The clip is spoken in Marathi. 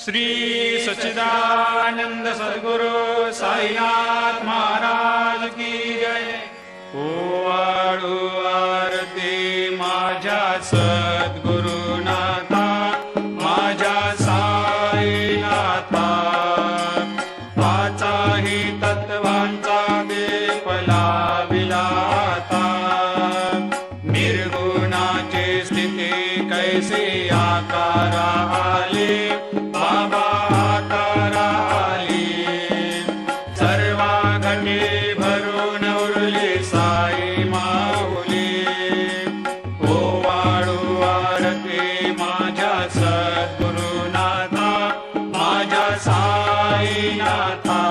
श्री सच्चिदानंद सद्गुरु साईनाथ महाराज की जय। ओवाळू आरती माझ्या सद्गुरुनाथा, माझ्या साईनाथा, पाचाही तत्वांचा देपला विलाता, निर्गुणाची स्थिती कैसे आकारा आले, बाबा आकारा आले, सर्वा घटे भरून उरले साई माऊली। ओवाळू आरती माझ्या सद्गुरुनाथा, माझ्या साईनाथा,